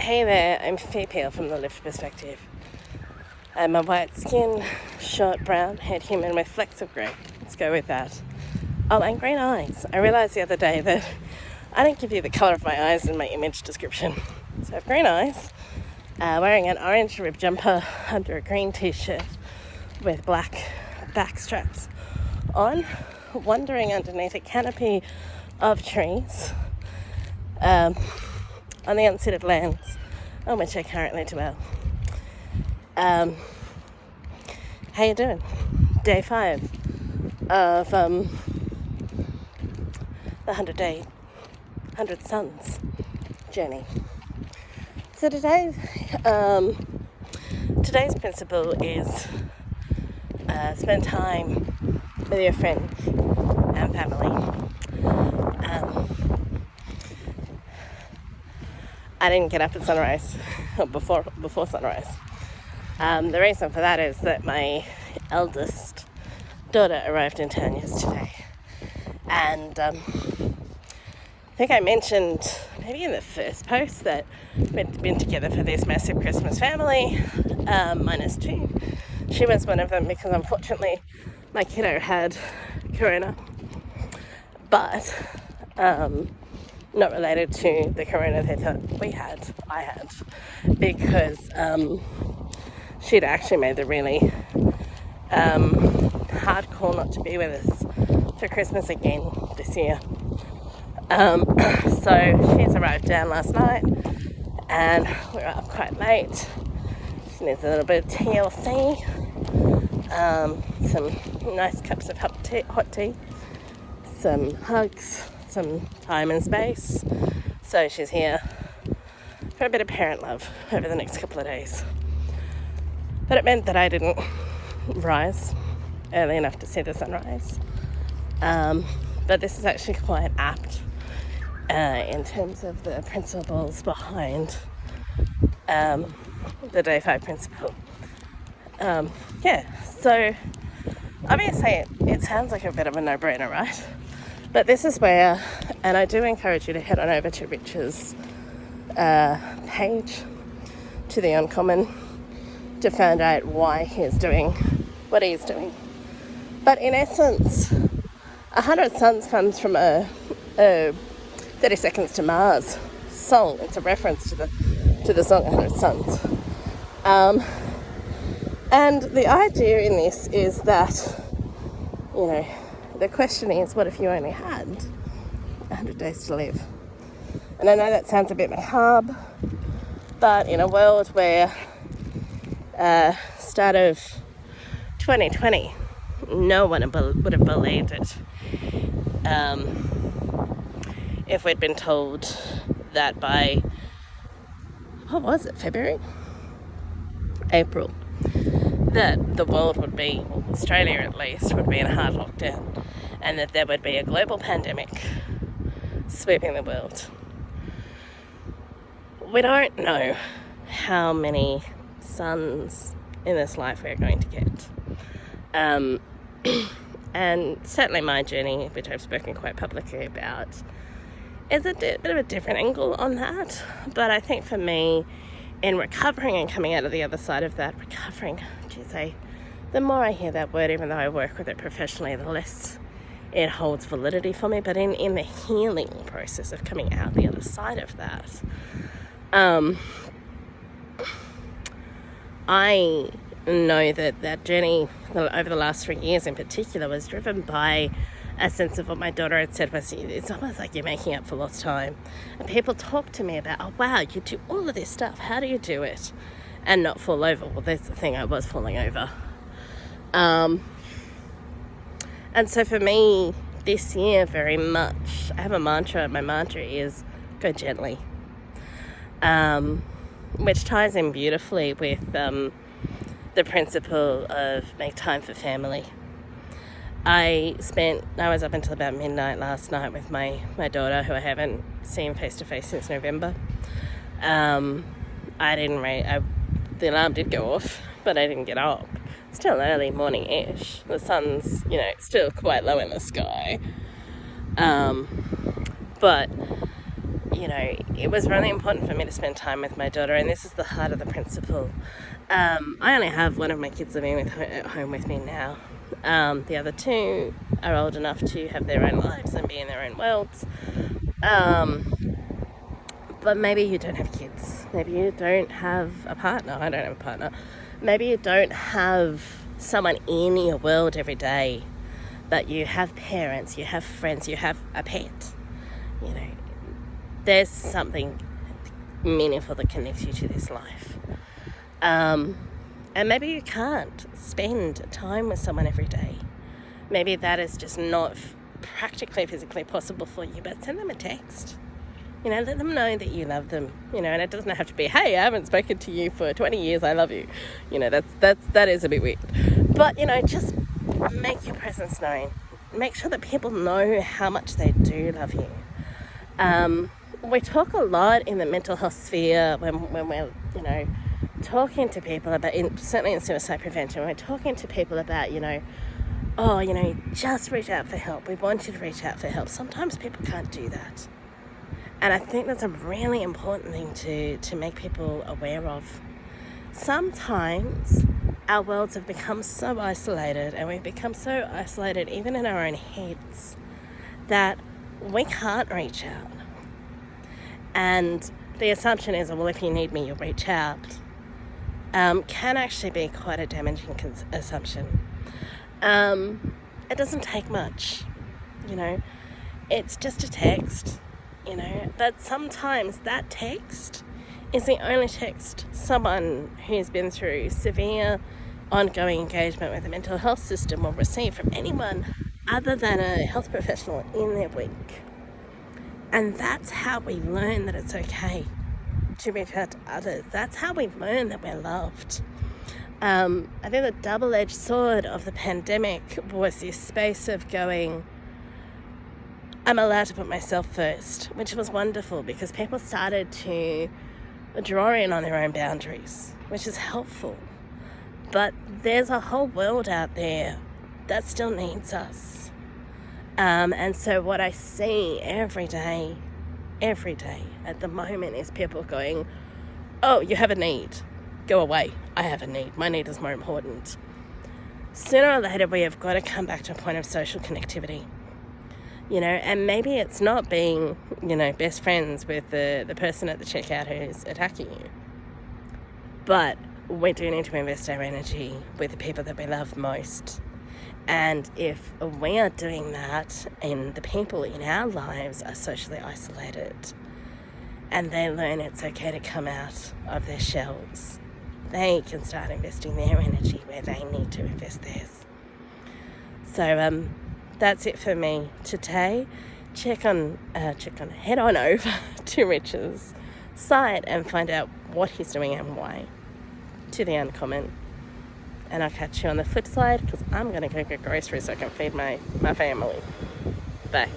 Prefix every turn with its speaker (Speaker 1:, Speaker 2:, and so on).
Speaker 1: Hey there, I'm Phoebe from the Lift Perspective. I'm a white skin, short brown haired human with flecks of grey. Let's go with that. Oh, and green eyes. I realised the other day that I didn't give you the colour of my eyes in my image description. So I have green eyes, wearing an orange rib jumper under a green t-shirt with black back straps on, wandering underneath a canopy of trees on the unceded lands on which I currently dwell. How you doing? Day 5 of the 100 Suns journey. So today's principle is spend time with your friends and family. I didn't get up at sunrise, or before sunrise. The reason for that is that my eldest daughter arrived in town yesterday. And I think I mentioned, maybe in the first post, that we'd been together for this massive Christmas family, minus 2. She was one of them because unfortunately my kiddo had corona. But not related to the corona they thought I had, because she'd actually made the really hard call not to be with us for Christmas again this year. So she's arrived down last night and we were up quite late. She needs a little bit of TLC, some nice cups of hot tea, some hugs, some time and space. So she's here for a bit of parent love over the next couple of days. But it meant that I didn't rise early enough to see the sunrise. But this is actually quite apt in terms of the principles behind the Day 5 principle. So obviously it sounds like a bit of a no-brainer, right? But this is where, and I do encourage you to head on over to Rich's page, to the Uncommon, to find out why he's doing what he's doing. But in essence, 100 Suns comes from a 30 Seconds to Mars song. It's a reference to the song 100 Suns. And the idea in this is that, the question is, what if you only had 100 days to live? And I know that sounds a bit macabre, but in a world where start of 2020, no one would have believed it if we'd been told that by, April, that the world would be, Australia at least, would be in a hard lockdown, and that there would be a global pandemic sweeping the world. We don't know how many suns in this life we're going to get. And certainly my journey, which I've spoken quite publicly about, is a bit of a different angle on that. But I think for me, in recovering and coming out of the other side of that, the more I hear that word, even though I work with it professionally, the less it holds validity for me. But in the healing process of coming out the other side of that, I know that journey over the last 3 years in particular was driven by a sense of what my daughter had said was, it's almost like you're making up for lost time. And people talk to me about, oh wow, you do all of this stuff, how do you do it and not fall over? Well, that's the thing, I was falling over. And so for me this year, very much, I have a mantra. My mantra is go gently, which ties in beautifully with the principle of make time for family. I was up until about midnight last night with my daughter, who I haven't seen face to face since November. The alarm did go off, but I didn't get up. It's still early morning-ish. The sun's, still quite low in the sky. But it was really important for me to spend time with my daughter, and this is the heart of the principle. I only have one of my kids living at home with me now. The other two are old enough to have their own lives and be in their own worlds. But maybe you don't have kids. Maybe you don't have a partner. I don't have a partner. Maybe you don't have someone in your world every day, but you have parents, you have friends, you have a pet. There's something meaningful that connects you to this life. And maybe you can't spend time with someone every day. Maybe that is just not practically, physically possible for you, but send them a text. Let them know that you love them, and it doesn't have to be, hey, I haven't spoken to you for 20 years, I love you. That is a bit weird. But, just make your presence known. Make sure that people know how much they do love you. We talk a lot in the mental health sphere when we're, talking to people about, certainly in suicide prevention, we're talking to people about, just reach out for help. We want you to reach out for help. Sometimes people can't do that. And I think that's a really important thing to make people aware of. Sometimes our worlds have become so isolated, and we've become so isolated even in our own heads, that we can't reach out. And the assumption is, well, if you need me, you'll reach out. Can actually be quite a damaging assumption. It doesn't take much, It's just a text. But sometimes that text is the only text someone who's been through severe ongoing engagement with the mental health system will receive from anyone other than a health professional in their week. And that's how we learn that it's okay to reach out to others. That's how we learn that we're loved. I think the double-edged sword of the pandemic was this space of going, I'm allowed to put myself first, which was wonderful because people started to draw in on their own boundaries, which is helpful. But there's a whole world out there that still needs us. And so what I see every day at the moment is people going, oh, you have a need. Go away. I have a need. My need is more important. Sooner or later, we have got to come back to a point of social connectivity. And maybe it's not being, best friends with the person at the checkout who's attacking you. But we do need to invest our energy with the people that we love most. And if we are doing that and the people in our lives are socially isolated and they learn it's okay to come out of their shells, they can start investing their energy where they need to invest theirs. So, that's it for me today. Head on over to Rich's site and find out what he's doing and why to the uncommon. And I'll catch you on the flip side because I'm going to go get groceries so I can feed my family. Bye.